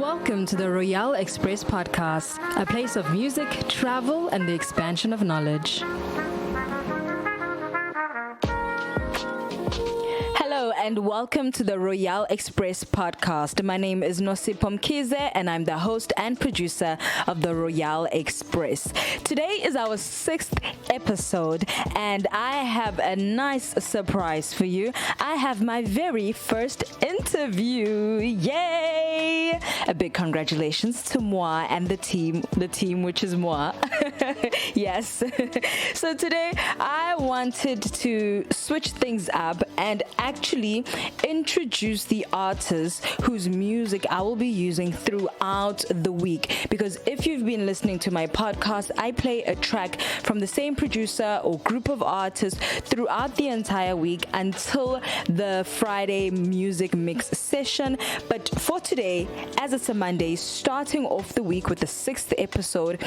Welcome to the Royale Express podcast, a place of music, travel, and the expansion of knowledge. Hello and welcome to the Royale Express podcast. My name is Nosipho Mkhize and I'm the host and producer of the Royale Express. Today is our 6th episode and I have a nice surprise for you. I have my very first interview. Yay! A big congratulations to moi and the team which is moi. Yes. So today I wanted to switch things up and actually introduce the artists whose music I will be using throughout the week. Because if you've been listening to my podcast, I play a track from the same producer or group of artists throughout the entire week until the Friday music mix session. But for today, as it's a Monday, starting off the week with the 6th episode,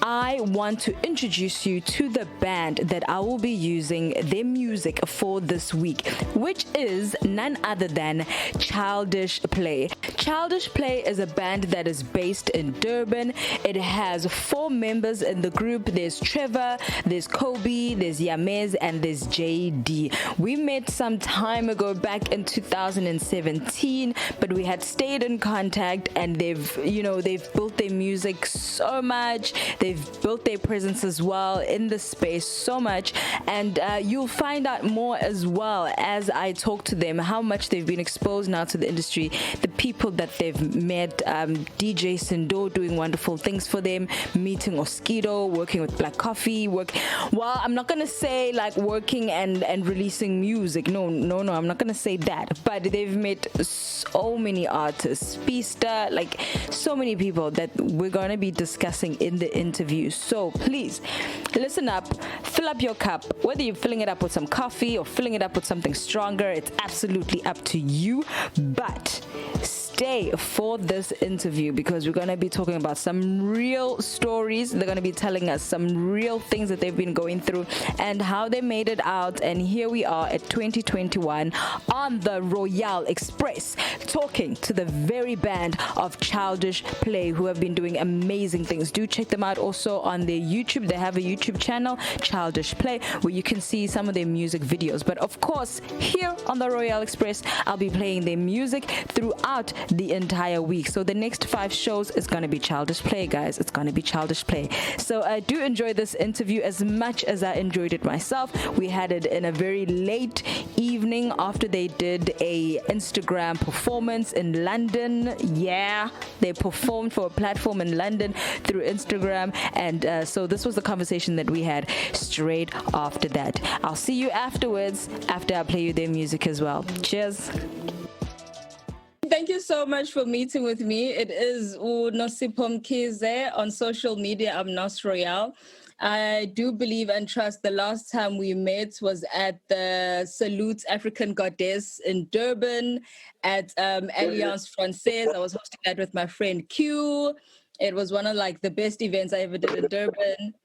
I want to introduce you to the band that I will be using their music for this week, which is none other than Childish Play. Childish Play is a band that is based in Durban. It has 4 members in the group. There's Trevor, there's Koby, there's Yamez, and there's Jaydee. We met some time ago back in 2017, but we had stayed in contact and they've built their music so much. They've built their presence as well in the space so much, and you'll find out more as well as I talk to them how much they've been exposed now to the industry, the people that they've met, DJ Cndo doing wonderful things for them, meeting Oskido, working with Black Coffee, well, I'm not gonna say like working and releasing music, no, I'm not gonna say that, but they've met so many artists, Speedsta, like so many people that we're gonna be discussing in the interview. So please listen up, fill up your cup, whether you're filling it up with some coffee or filling it up with something stronger, it's absolutely up to you, but stay for this interview because we're going to be talking about some real stories. They're going to be telling us some real things that they've been going through and how they made it out. And here we are at 2021 on the Royale Express talking to the very band of Childish Play who have been doing amazing things. Do check them out also on their YouTube. They have a YouTube channel, Childish Play, where you can see some of their music videos. But of course, here on the Royale Express, I'll be playing their music throughout the entire week. So the next 5 shows is going to be Childish Play, guys. It's going to be Childish Play. So I do enjoy this interview as much as I enjoyed it myself. We had it in a very late evening after they did a Instagram performance in London. Yeah, they performed for a platform in London through Instagram. And so this was the conversation that we had straight after that. I'll see you afterwards after I play you their music as well. Cheers. Thank you so much for meeting with me. It is Nosipho Mkhize. On social media, I'm Nos Royale. I do believe and trust the last time we met was at the Salute African Goddess in Durban at Alliance Francaise. I was hosting that with my friend Q. It was one of like the best events I ever did in Durban.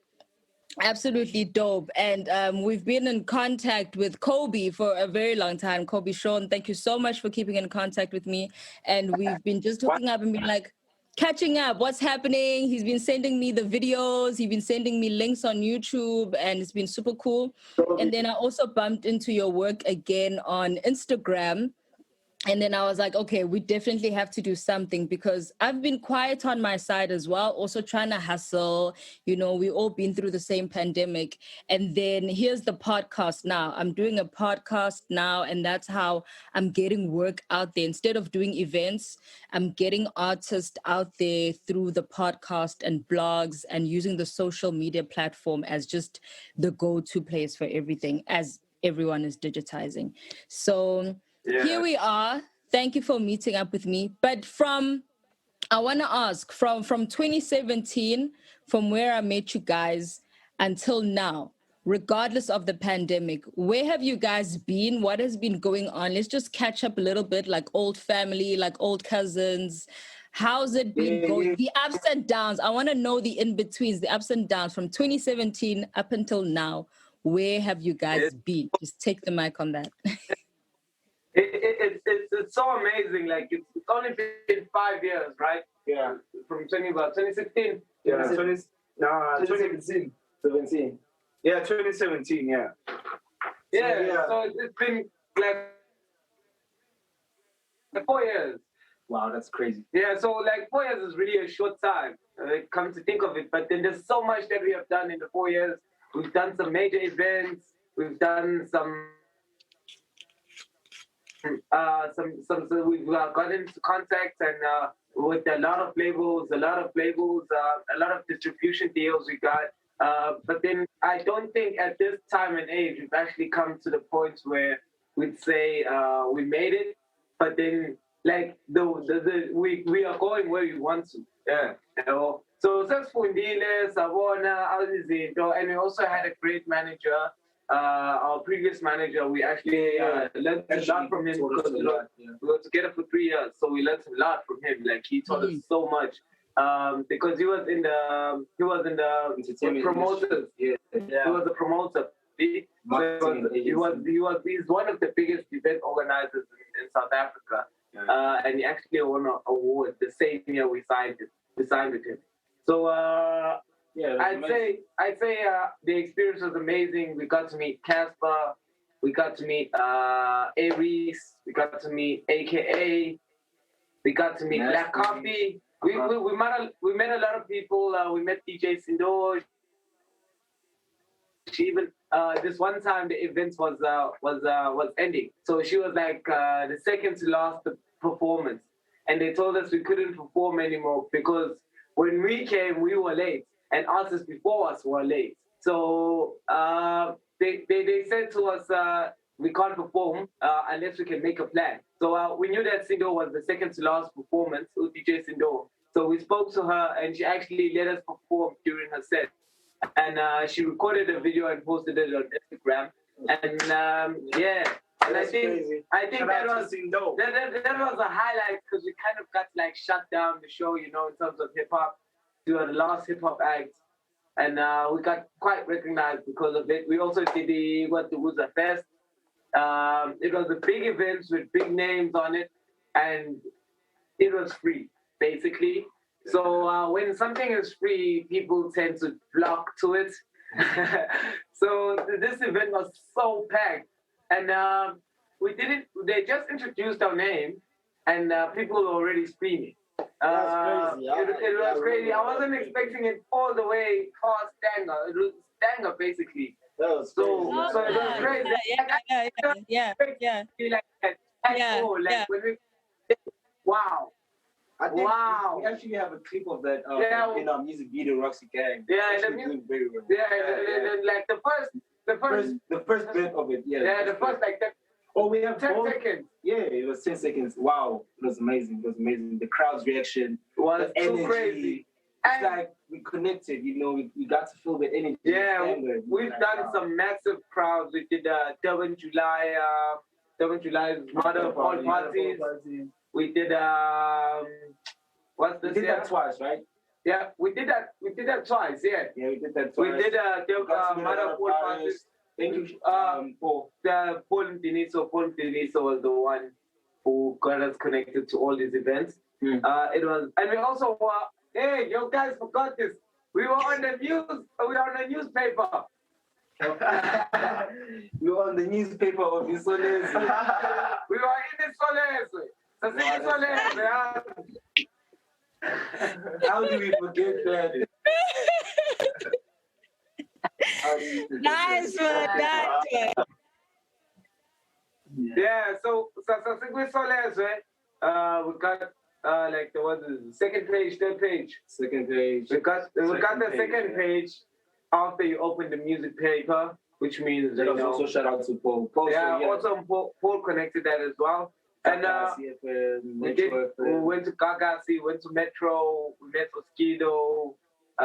Absolutely dope. And we've been in contact with Koby for a very long time. Koby Sean, thank you so much for keeping in contact with me. And we've been just hooking up and being like, catching up, what's happening? He's been sending me the videos. He's been sending me links on YouTube and it's been super cool. And then I also bumped into your work again on Instagram. And then I was like, okay, we definitely have to do something because I've been quiet on my side as well, also trying to hustle. You know, we all been through the same pandemic. And then here's the podcast now. I'm doing a podcast now, and that's how I'm getting work out there. Instead of doing events, I'm getting artists out there through the podcast and blogs and using the social media platform as just the go-to place for everything as everyone is digitizing. So here we are. Thank you for meeting up with me. But I want to ask, from 2017, from where I met you guys until now, regardless of the pandemic, where have you guys been? What has been going on? Let's just catch up a little bit, like old family, like old cousins. How's it been going? The ups and downs. I want to know the in-betweens, the ups and downs from 2017 up until now. Where have you guys been? Just take the mic on that. It's so amazing. Like it's only been 5 years, right? Yeah. From 2016. Yeah. 2017. 17. Yeah, 2017. Yeah. Yeah. So it's been like 4 years. Wow, that's crazy. Yeah. So like 4 years is really a short time. Come to think of it, but then there's so much that we have done in the 4 years. We've done some major events. We've done so we've got into contact and with a lot of labels, a lot of distribution deals we got. But then I don't think at this time and age we've actually come to the point where we'd say we made it. But then like we are going where we want to. Yeah. You know? So sesifundile sabona izinto, and we also had a great manager. Our previous manager, we actually learned a lot from him because we were together for 3 years, so we learned a lot from him. Like he taught us so much because he was in the promoters. Yeah. He was a promoter. He's one of the biggest event organizers in South Africa, and he actually won an award the same year we signed with him. So. I'd say the experience was amazing. We got to meet Casper, we got to meet Aries, we got to meet AKA, we got to meet Black Coffee. We met a lot of people. We met DJ Cndo. She even this one time the event was ending, so she was like the second to last performance, and they told us we couldn't perform anymore because when we came we were late. And artists before us were late. So they said to us, we can't perform unless we can make a plan. So we knew that Cndo was the second to last performance with DJ Cndo. So we spoke to her and she actually let us perform during her set. And she recorded a video and posted it on Instagram. And and I think that was a highlight because we kind of got like shut down the show, you know, in terms of hip hop. We were the last hip hop act, and we got quite recognized because of it. We also did the Wuza Fest. It was a big event with big names on it, and it was free, basically. So when something is free, people tend to flock to it. So this event was so packed, and they just introduced our name, and people were already screaming. It was crazy. I wasn't expecting it all the way past Stanger. It was Stanger basically. That was so it was crazy. Wow. I think we actually have a clip of that in our music video, Roxy Gang. Yeah, the music very well. Like the first bit of it. Yeah, the first like that. Oh, we have 10 seconds. Yeah, it was 10 seconds. Wow, it was amazing. The crowd's reaction was so crazy. It's like we connected, you know, we got to feel the energy. Yeah, we've done some massive crowds. We did Durban July's mother of all parties. We did what's this? We did that twice, right? Yeah, we did that twice. Yeah. Yeah, we did that twice. We did mother of all parties. Thank you, Paul Diniso was the one who got us connected to all these events. It was, and we also hey, you guys forgot this. We were on the news. We were on the newspaper. We were on the newspaper of Isolese. We were in Isolese. How do we forget that? Nice one. Yeah, so we we got like there was the second page, third page. Second page. We got the second page after you open the music paper, which means also shout out to Paul. Also Paul connected that as well. And we went to Gagasi, went to Metro, we met Mosquito, we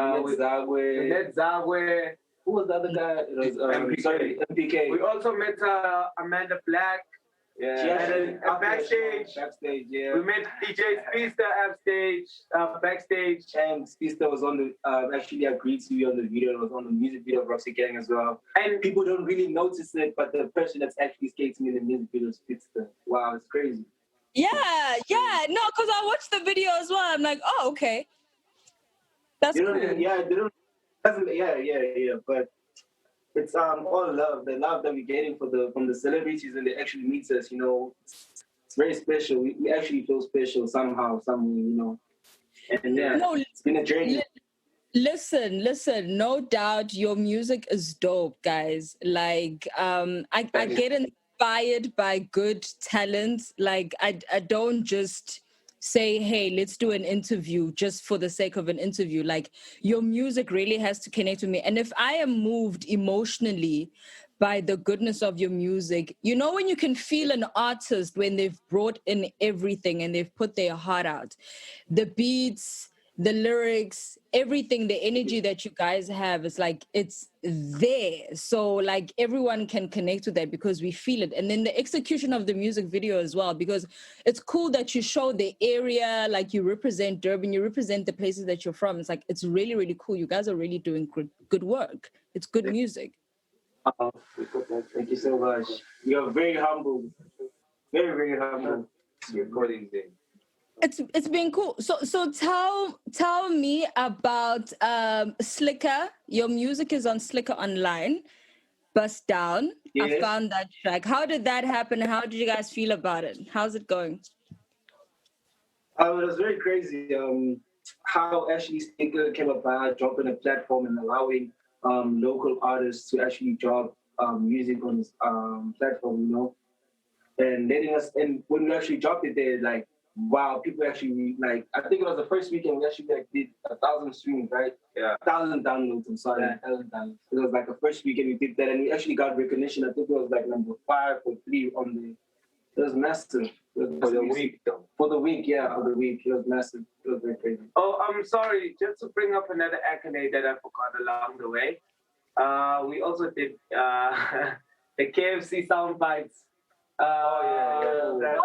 met Zagwe. Who was the other guy? It was MPK. We also met Amanda Black. Yeah, and then backstage, yeah. we met DJ Speedsta backstage. And Speedsta was on the, actually agreed to be on the video. It was on the music video of Roxy Gang as well. And people don't really notice it, but the person that's actually skating in the music video is Speedsta. Wow, it's crazy. Yeah, no, because I watched the video as well. I'm like, oh, okay. That's cool. Yeah, but it's all love, the love that we're getting from the celebrities, and they actually meet us, it's very special. We actually feel special somehow, somewhere, and it's been a journey. Listen, no doubt your music is dope, guys. Like, I get inspired by good talent. Like, I don't just say, hey, let's do an interview just for the sake of an interview. Like, your music really has to connect with me. And if I am moved emotionally by the goodness of your music, when you can feel an artist when they've brought in everything and they've put their heart out, the beats, the lyrics, everything, the energy that you guys have, is like, it's there. So like everyone can connect with that because we feel it. And then the execution of the music video as well, because it's cool that you show the area, like you represent Durban, you represent the places that you're from. It's like, it's really, really cool. You guys are really doing good work. It's good music. Thank you so much. You're very humble. Very, very humble. Recording thing. It's been cool. So tell me about Slikour. Your music is on Slikour Online. Bust Down. Yes. I found that track. How did that happen? How did you guys feel about it? How's it going? It was very crazy. How actually Slikour came about dropping a platform and allowing local artists to actually drop music on this platform, and letting us. And when we actually dropped it there, like, wow, people actually like. I think it was the first weekend we actually did 1,000 streams, right? Yeah, 1,000 downloads. I'm sorry, 1,000 downloads. It was like the first weekend we did that, and we actually got recognition. I think it was like number 5 or 3 on the. It was massive. For the week, though. For the week, it was massive. It was very crazy. Oh, I'm sorry. Just to bring up another accolade that I forgot along the way. We also did the KFC Sound Bites. I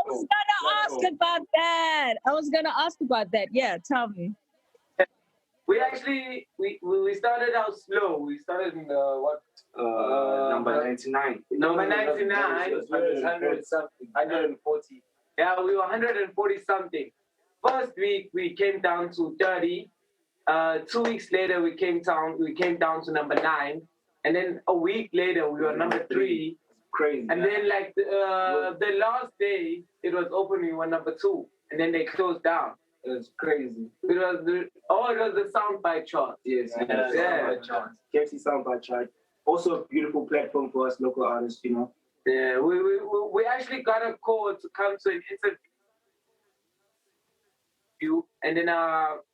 was gonna ask about that. Yeah, tell me. We actually we started out slow. We started in number 99. Number 99 was 100 something, 140. Yeah, we were 140 something. First week we came down to 30. 2 weeks later we came down to number 9, and then a week later we were number 3. Crazy. And then like the last day it was open, we were number 2, and then they closed down. It was crazy. It was the Sound Bite chart. Yes, KFC Sound Bite chart. Also a beautiful platform for us local artists, Yeah, we actually got a call to come to an interview, and then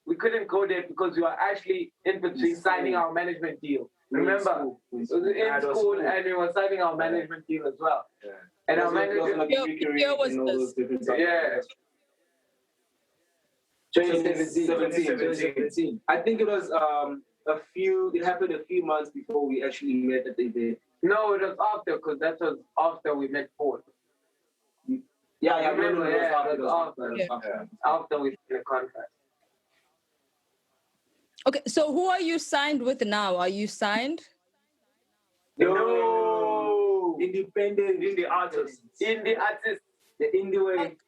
we couldn't go there because we were actually in between signing our management deal. Remember, it was in school and we were signing our management deal as well. Yeah. And our management deal was this. Yeah. 2017. I think it was it happened a few months before we actually met at the event. No, it was after, because that was after we met Paul. Yeah, it was after we signed the contract. Okay, so who are you signed with now? Are you signed? No. Independent. Indie artists. The indie way.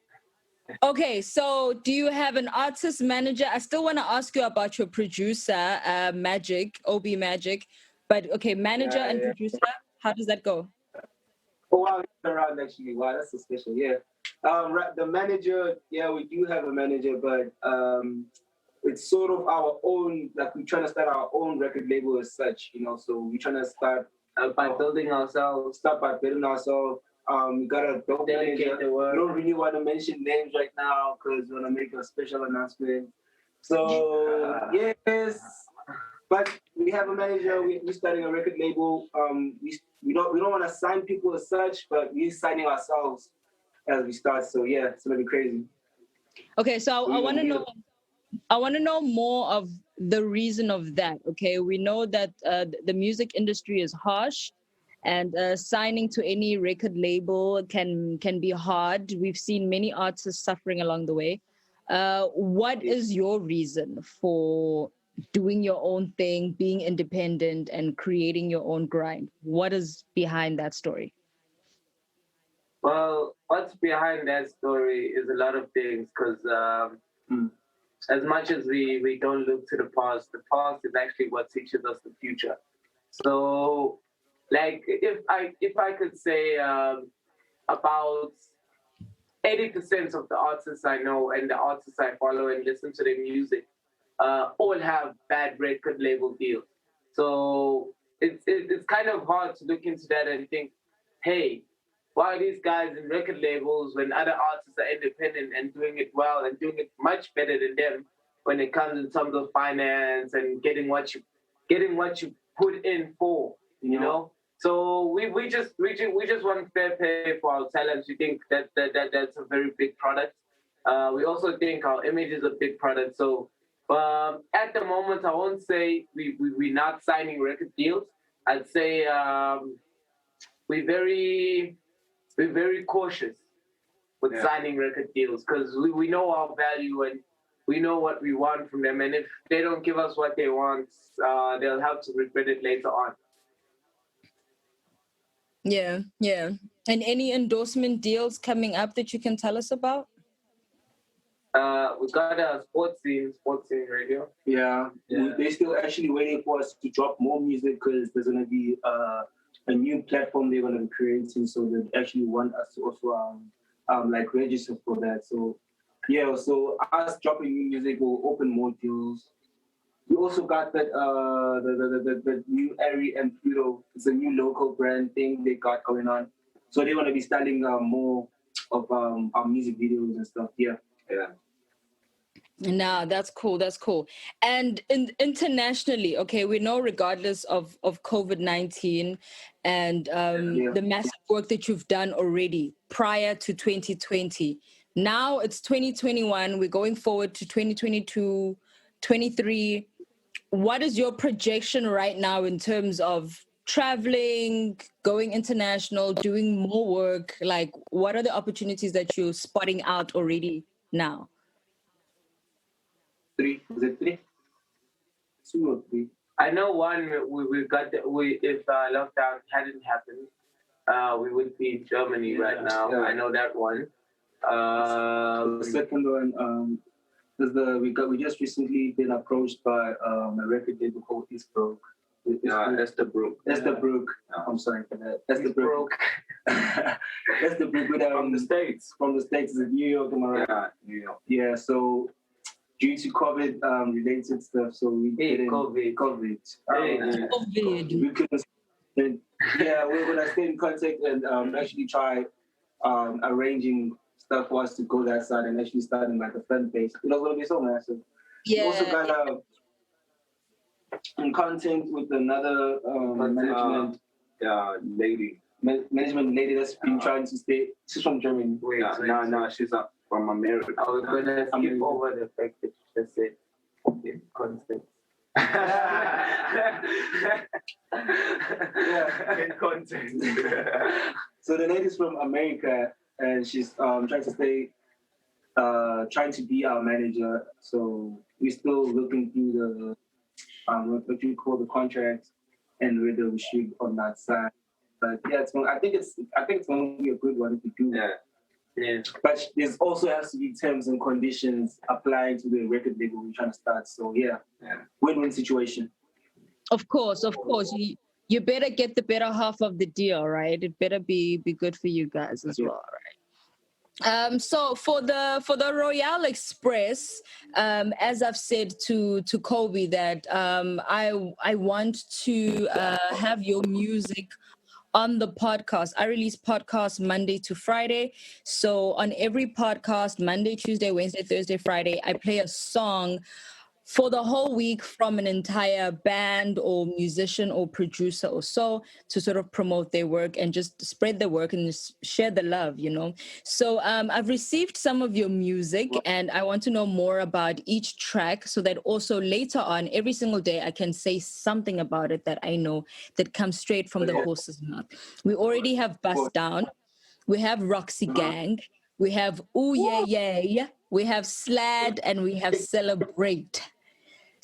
Okay, so do you have an artist manager? I still want to ask you about your producer, Magic, OB Magic. But okay, manager and producer, how does that go? Oh, wow, around actually. Wow, that's so special. Yeah. The manager, we do have a manager, but it's sort of our own, like we're trying to start our own record label as such, so we're trying to start by building ourselves. We got a dope manager. We don't really want to mention names right now because we want to make a special announcement. So, yes. But we have a manager. We're starting a record label. We don't want to sign people as such, but we're signing ourselves as we start. So, yeah, it's going to be crazy. Okay, so I want to know. I want to know more of the reason of that. Okay, we know that the music industry is harsh. and signing to any record label can be hard. We've seen many artists suffering along the way. What is your reason for doing your own thing, being independent, and creating your own grind? What is behind that story? Well, what's behind that story is a lot of things because as much as we don't look to the past is actually what teaches us the future. So, like, if I could say about 80% of the artists I know and the artists I follow and listen to their music all have bad record label deals. So it's kind of hard to look into that and think, hey, why are these guys in record labels when other artists are independent and doing it well and doing it much better than them when it comes in terms of finance and getting what you put in for, you know? So we just want fair pay for our talents. We think that's a very big product. We also think our image is a big product. So at the moment, I won't say we're not signing record deals. I'd say we're very cautious with signing record deals because we know our value and we know what we want from them. And if they don't give us what they want, they'll have to regret it later on. Yeah, yeah. And any endorsement deals coming up that you can tell us about? We got a sports scene radio. Yeah. They're still actually waiting for us to drop more music because there's going to be a new platform they're going to be creating. So they actually want us to also like register for that. So yeah, so us dropping new music will open more deals. We also got that the new Airy and Pluto. It's a new local brand thing they got going on. So they're going to be starting more of our music videos and stuff. Yeah. No, that's cool. That's cool. And internationally, okay, we know regardless of COVID-19 and the massive work that you've done already prior to 2020. Now it's 2021. We're going forward to 2022, 23. What is your projection right now in terms of traveling, going international, doing more work? Like, what are the opportunities that you're spotting out already now? 3. Was it 3? 2 or 3? I know one. We got if lockdown hadn't happened, we would be in Germany right now. Yeah. I know that one. The second one is we just recently been approached by a record label called East Broke. Estabrook. Estabrook. I'm sorry for that. Estabrook. Estabrook with from the States. From the States, is it New York? Am I right? Yeah, New York. Yeah. So due to COVID related stuff, so we didn't. COVID. We couldn't. Yeah, we're gonna stay in contact and actually try arranging stuff for us to go that side and actually starting like a fan base. It's gonna be so massive. Yeah. We also got in contact with another management management lady that's been trying to stay. She's from Germany. No, she's from America. I was gonna skip over the fact that you just said in contact. In context. So the lady's from America and she's trying to stay trying to be our manager. So we're still looking through the what you call the contracts and whether we should on that side. But yeah, I think it's going to be a good one to do. Yeah. But there's also has to be terms and conditions applying to the record label we're trying to start. So yeah. Win-win situation. Of course. You better get the better half of the deal, right? It better be good for you guys as well, right? So for the Royale Express, as I've said to Koby that I want to have your music on the podcast. I release podcasts Monday to Friday. So on every podcast, Monday, Tuesday, Wednesday, Thursday, Friday, I play a song for the whole week from an entire band or musician or producer or so to sort of promote their work and just spread the work and just share the love, you know. So I've received some of your music and I want to know more about each track so that also later on, every single day, I can say something about it that I know that comes straight from the horse's mouth. We already have Bust Down. We have Roxy Gang. We have Ooh Yeah Yeah. We have Slad and we have Celebrate.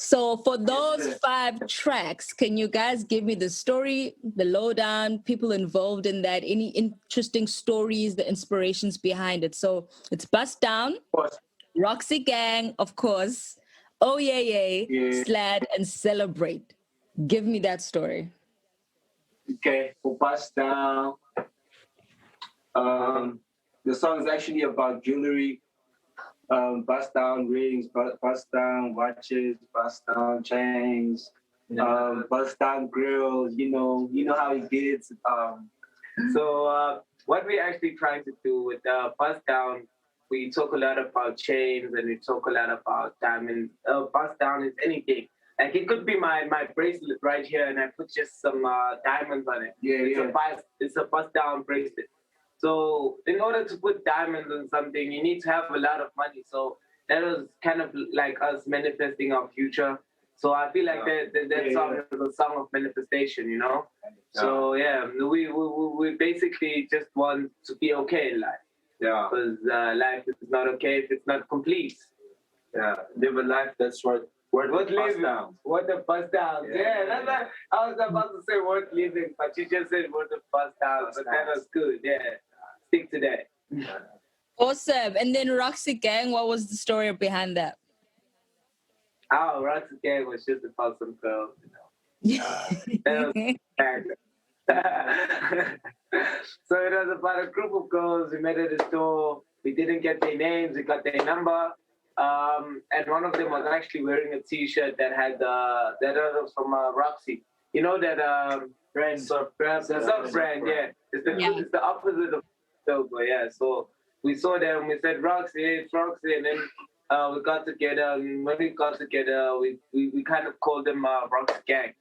So for those 5 tracks, can you guys give me the story, the lowdown, people involved in that, any interesting stories, the inspirations behind it? So it's Bust Down, Roxy Gang, of course, Oh Yeah Yeah, Slad, and Celebrate. Give me that story. Okay, for Bust Down, the song is actually about jewelry. Bust down rings, bust down watches, bust down chains, bust down grills. You know how it gets. So what we're actually trying to do with Bust Down, we talk a lot about chains and we talk a lot about diamonds. Bust Down is anything. Like it could be my bracelet right here, and I put just some diamonds on it. It's a bust down bracelet. So in order to put diamonds on something, you need to have a lot of money. So that was kind of like us manifesting our future. So I feel like that song is a song of manifestation, you know? So we basically just want to be okay in life. Yeah. Because life is not okay if it's not complete. Yeah, live a life that's worth living. What the bust down. Yeah, that's like, I was about to say worth living, but you just said worth the bust down. But that was good, yeah. Stick to that. Awesome. And then Roxy Gang, what was the story behind that? Oh, Roxy Gang was just about some girls, you know. So it was about a group of girls we met at a store. We didn't get their names, we got their number. And one of them was actually wearing a T-shirt that had that was from Roxy. You know that brand, surf brand, yeah. It's the opposite of Silver, yeah. So we saw them, we said Roxy, it's Roxy, and then we got together. And when we got together, we kind of called them Roxy Gang.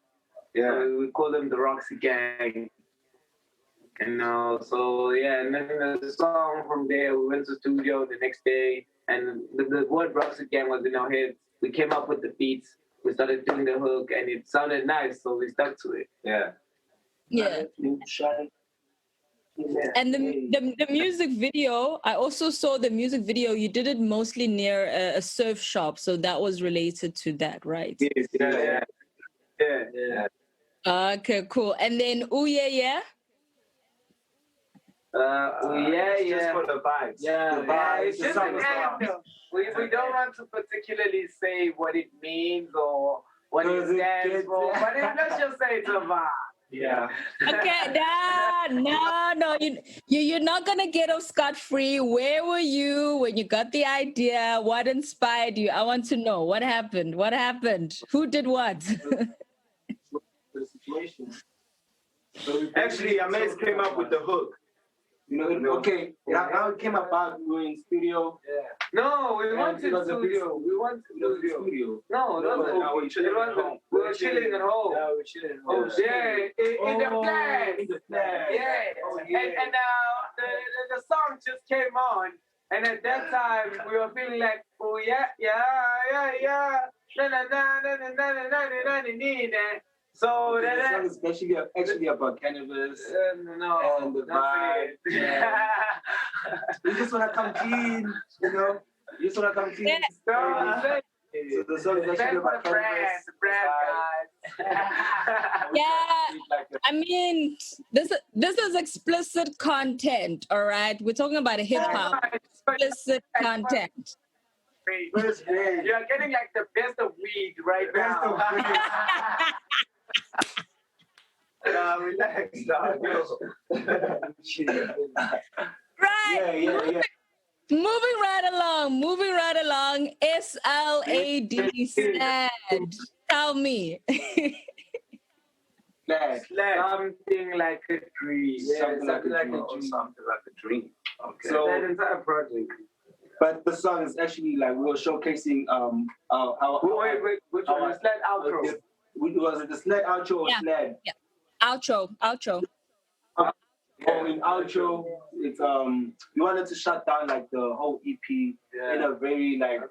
Yeah, so we call them the Roxy Gang. And and then the song from there, we went to the studio the next day, and the word Roxy Gang was in our heads. We came up with the beats, we started doing the hook, and it sounded nice, so we stuck to it. Yeah. Yeah. And the music video, I also saw the music video. You did it mostly near a surf shop, so that was related to that, right? Yes, yeah. Okay, cool. And then Ooh Yeah Yeah. Just for the vibes. Yeah, it's just an anthem. We don't want to particularly say what it means or what it stands for, but let's just say it's a vibe. Yeah. Okay, no, you're not gonna get off scot-free. Where were you when you got the idea? What inspired you? I want to know what happened. What happened? Who did what? The situation. So actually, Yamez came up with the hook. Okay, how it came about, we were in studio. Yeah. No, we went to the studio. No, we were chilling at home. We were chilling at home. Yeah, we were chilling at home. Yeah, in the flat. In the flat. Yeah. And the song just came on. And at that time, we were feeling like, oh, yeah. Na, na, na, na, na, na, na, na, na, na, na. So the song is actually about cannabis and the vibe. Yeah. You just wanna come clean, you know. You just wanna come clean. Yeah. So the song is actually about cannabis. The brand guys. Yeah, I mean, this is explicit content. All right, we're talking about hip hop. Explicit content. You're getting like the best of weed right now. Relax, dog. Right. Yeah. Moving right along. SLAD, SLAD. Tell me. Something like a dream. Something like a dream. Okay. So that entire project. But the song is actually like we were showcasing our Wait, which one? The sled outro. Was it the sled outro or sled? Yeah. Outro. In outro, it's we wanted to shut down like the whole EP in a very like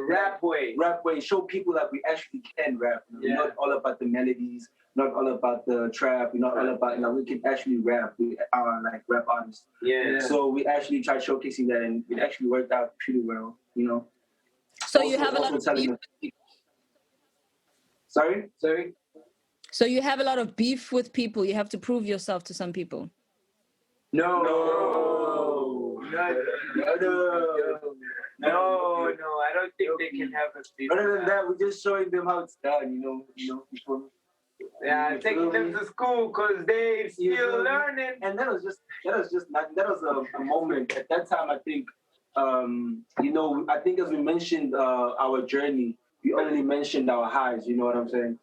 rap way, show people that we actually can rap. We're not all about the melodies, not all about the trap. We're not all about we can actually rap. We are like rap artists. Yeah. So we actually tried showcasing that, and it actually worked out pretty well. So also, you have a lot of beef. Sorry. So you have a lot of beef with people. You have to prove yourself to some people. No, I don't think they can have a beef. Other than that, we're just showing them how it's done, people. Yeah, taking them to school because they still learning. And that was just nothing. That was a moment. At that time, I think, I think as we mentioned our journey, we only mentioned our highs, you know what I'm saying?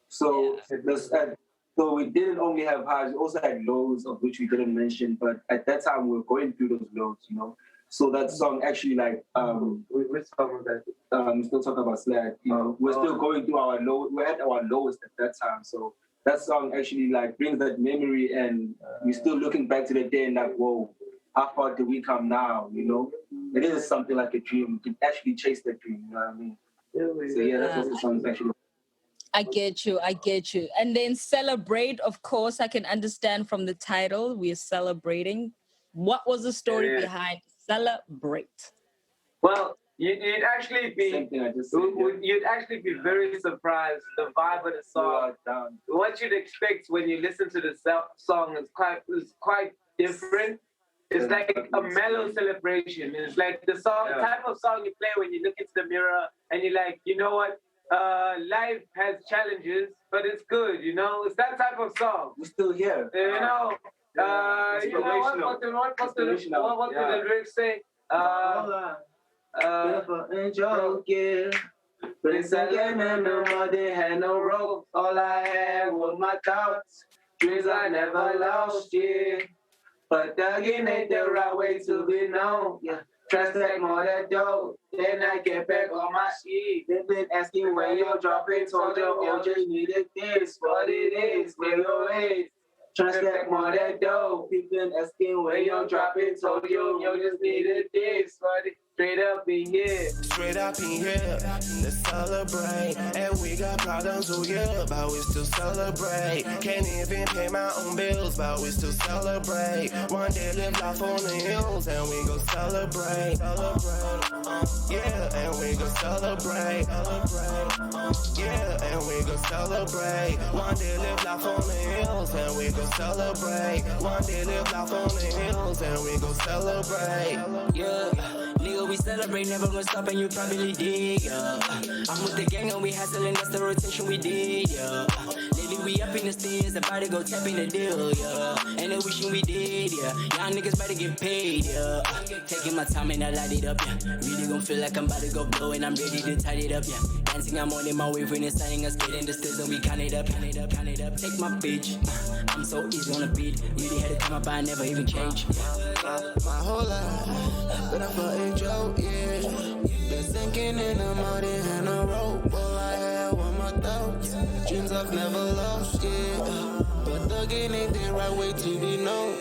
So so we didn't only have highs, we also had lows of which we didn't mention, but at that time we were going through those lows, So that song actually which song was that? We're still talking about Slag, we're still going through our low, we're at our lowest at that time. So that song actually brings that memory, and we're still looking back to the day and whoa, how far did we come now, It is something like a dream. You can actually chase that dream, you know what I mean? So yeah, that's what the song is actually. I get you. And then Celebrate, of course, I can understand from the title, we're celebrating. What was the story behind Celebrate? Well, you'd actually be very surprised. The vibe of the song, what you'd expect when you listen to the song is quite different. It's like a mellow celebration. It's like the type of song you play when you look into the mirror and you're like, you know what? Life has challenges, but it's good, It's that type of song. We're still here. What did the lyrics say? Prince again and no more, they had no rope. All I had was my thoughts. Dreams I never lost, But again ain't the right way to be known, Translate more that dope, then I get back on my shit. They've been asking where you're dropping, told you OJ needed this, what it is, where your ways. Translate more that dope, people asking where you're dropping, told you just needed this, what it straight up in here. Straight up in here, let's celebrate. And we got problems, but we still celebrate. Can't even pay my own bills, but we still celebrate. One day live life on the hills, and we go celebrate. And we go celebrate. And we go celebrate. One day live life on the hills, and we go celebrate. One day live life on the hills, and we go celebrate. Nigga, we celebrate, never gonna stop, and you probably did, I'm with the gang and we hustling, that's the rotation we did, Lately we up in the stairs, about to go tap in the deal, And the wishing we did, Y'all niggas better get paid, Taking my time and I light it up, Really gon' feel like I'm about to go blow and I'm ready to tight it up, Dancing, I'm on in my wave when it's signing us, getting the stills and we count it up. Take my bitch, I'm so easy on the beat. Really had to come up, I never even change. My whole life, but I'm fucking joke, Been sinking in the mud and a rope. All I had was my thoughts. Dreams I've never lost, But thugging ain't the right way to be known,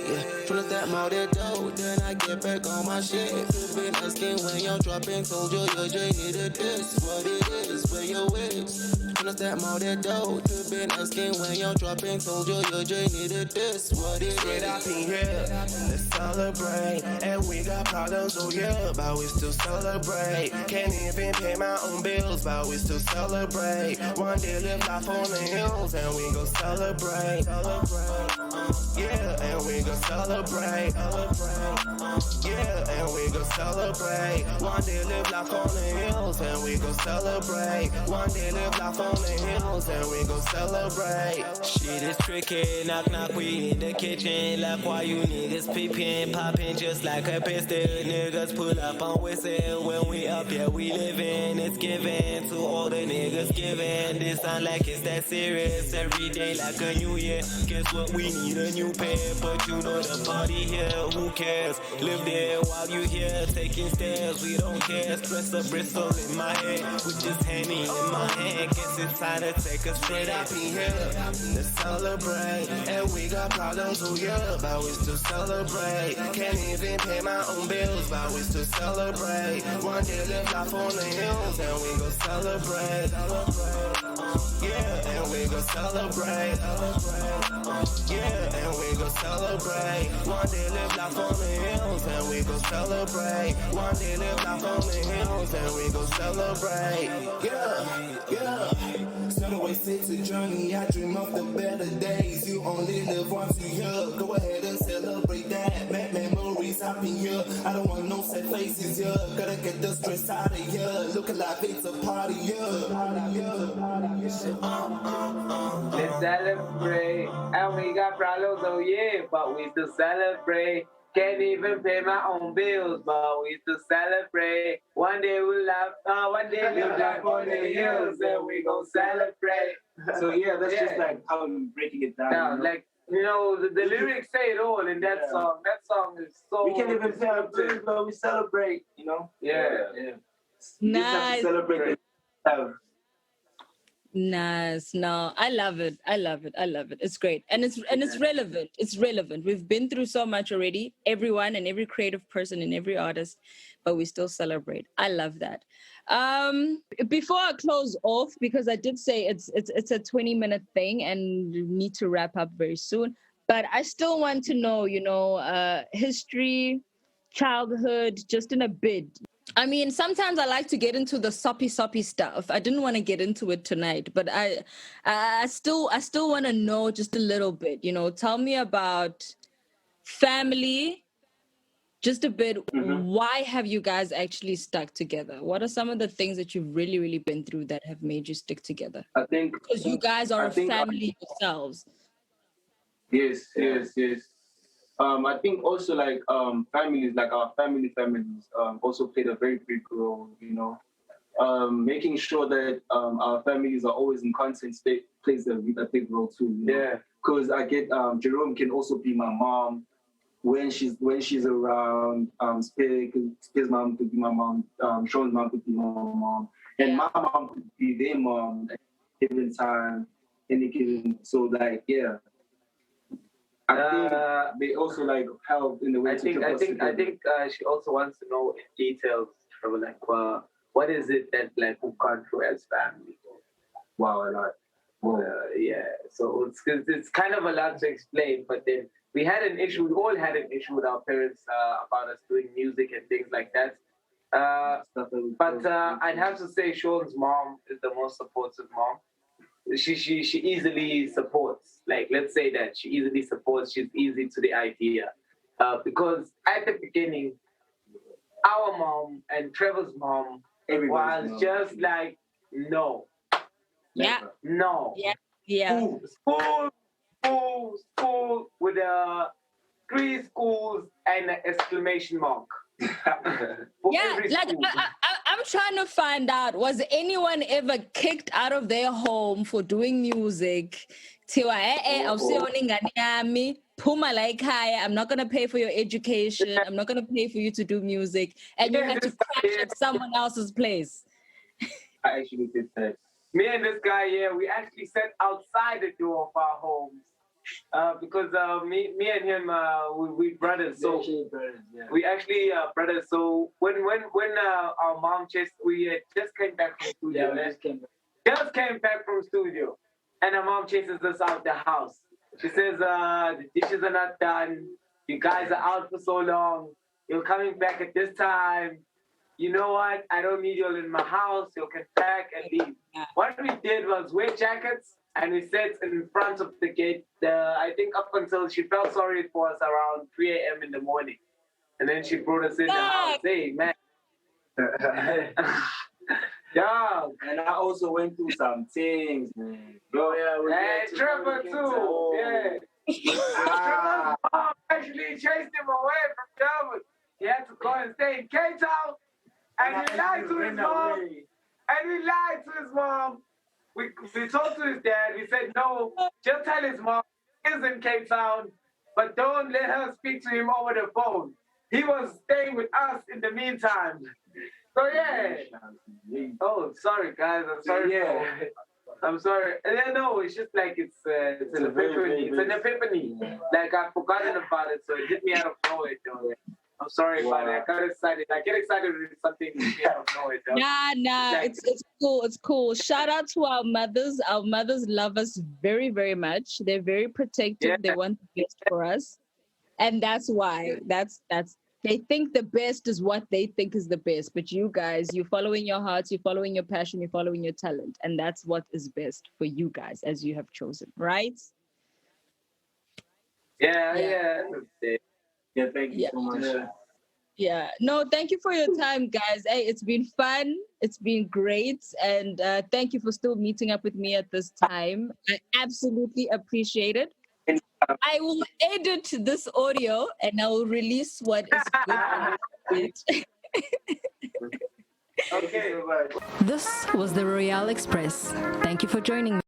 Tryna stack more that dough, then I get back on my shit. You've been asking when you're dropping, told you your J needed this. What it is, where your wigs. Tryna stack more that dough, you've been asking when you're dropping, told you your J needed this. What it is. Straight up in here, let's celebrate. And we got problems, but we still celebrate. Can't even pay my own bills, but we still celebrate. One day live life on the hills, and we go celebrate. And we go celebrate. And we go celebrate. One day live life on the hills, and we go celebrate. One day live life on the hills, and we go celebrate. Shit is tricky, knock knock, we in the kitchen. Like why you niggas peeping, popping just like a pistol. Niggas pull up on whistle when we up, we living. It's given to all the niggas giving. This sound like it's that serious. Every day like a new year, Guess what? We need a new pair, but you know the party here. Who cares? Live there while you here, taking stairs. We don't care. Stress the Bristol in my head, with this Henny in my hand. Guess it's time to take a straight up in here to celebrate. And we got problems, oh yeah, but we still celebrate. Can't even pay my own bills, but we still celebrate. One day live life on the hills, and we go celebrate. Yeah, and we go celebrate. Yeah, and we go celebrate. One day live life on the hills, and we go celebrate. One day live life on the hills, and we go celebrate. Yeah. Still always it's a journey. I dream of the better days. You only live once a year. Go ahead and celebrate that. Make memories up in here. I don't want no sad faces here. Gotta get the stress out of here. Looking like it's a party, Let's celebrate. And we got problems, oh yeah, but we still celebrate. Can't even pay my own bills, but we still celebrate. One day we'll laugh, one day we'll laugh on the hills, and we gon' celebrate. So yeah, that's just like how I'm breaking it down. Yeah, like, you know, the lyrics say it all in that song. That song is so... We can't even pay our bills, but we celebrate, you know? Yeah. You just have to celebrate it. Nice. No, I love it. It's great. And it's relevant. It's relevant. We've been through so much already, everyone and every creative person and every artist, but we still celebrate. I love that. Before I close off, because I did say it's a 20-minute thing and we need to wrap up very soon, but I still want to know, history, childhood, just in a bit. I mean, sometimes I like to get into the soppy stuff. I didn't want to get into it tonight, but I still want to know just a little bit. Tell me about family, just a bit. Mm-hmm. Why have you guys actually stuck together? What are some of the things that you've really, really been through that have made you stick together? I think because you guys are a family yourselves. Yes. I think also like families, like our families, also played a very big role. Making sure that our families are always in constant state plays a big role too. Yeah, because I get Jerome can also be my mom when she's around. Spear's mom could be my mom. Sean's mom could be my mom, and my mom could be their mom at any given time, any given. So like I think they also like help in the way. I think she also wants to know in details from like what is it that like we've gone through as family. Wow, a lot. Yeah, so it's kind of a lot to explain, but then we had an issue. We all had an issue with our parents about us doing music and things like that. But I'd have to say Sean's mom is the most supportive mom. She easily supports. Like, let's say that she easily supports. She's easy to the idea. Because at the beginning, our mom and Trevor's mom was just like, no. Yeah. No. Yeah. School with 3 schools and an exclamation mark. Yeah, like I'm trying to find out, was anyone ever kicked out of their home for doing music? I'm not gonna pay for your education. I'm not gonna pay for you to do music, and you have to crash at someone else's place. I actually did that. Me and this guy, we actually sat outside the door of our homes. Because me and him, we brothers. So we actually brothers. So when our mom we just came back from studio. Just came back from studio, and our mom chases us out the house. She says, "The dishes are not done. You guys are out for so long. You're coming back at this time. You know what? I don't need you all in my house. You can pack and leave." What we did was wear jackets. And we sat in front of the gate, I think up until she felt sorry for us around 3 a.m. in the morning. And then she brought us in the house. Hey, man. Yeah. And I also went through some things, man. And Trevor too. Yeah. Trevor's mom actually chased him away from Durban. He had to go and stay in Cape Town. And he lied to his mom. We talked to his dad. We said, no, just tell his mom is in Cape Town, but don't let her speak to him over the phone. He was staying with us in the meantime. So yeah. Oh, sorry guys. I'm sorry. Yeah. I'm sorry. No, it's just like it's an epiphany. It's an epiphany. Like I've forgotten about it, so it hit me out of nowhere. Though. I'm sorry about it. I got excited. I get excited when something hits me out of nowhere. Though. Nah. It's cool. It's cool. Shout out to our mothers. Our mothers love us very, very much. They're very protective. Yeah. They want the best for us, and that's why. That's. They think the best is what they think is the best. But you guys, you're following your hearts, you're following your passion, you're following your talent. And that's what is best for you guys as you have chosen, right? Yeah. Thank you so much. Yeah. No, thank you for your time, guys. Hey, it's been fun. It's been great. And thank you for still meeting up with me at this time. I absolutely appreciate it. I will edit this audio and I will release what is good. Okay. This was the Royale Express. Thank you for joining me.